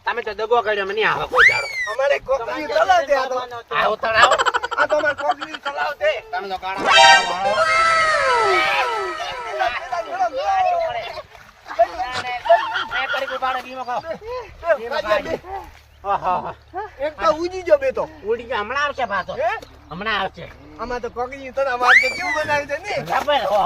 તમે તો દગો કર્યો મને આવે કોઈ જાડો અમારે કોકરી તલાવ દે આવો તળાવ આ તો અમાર કોકરી તલાવ દે તમે તો કાળા એક તો ઉડી જો બે તો ઉડી જો હમણાં આવશે પાછો હમણાં આવશે આમાં તો કોકરી તો અમાર તો કેવું બનાવી દે ને બરાબર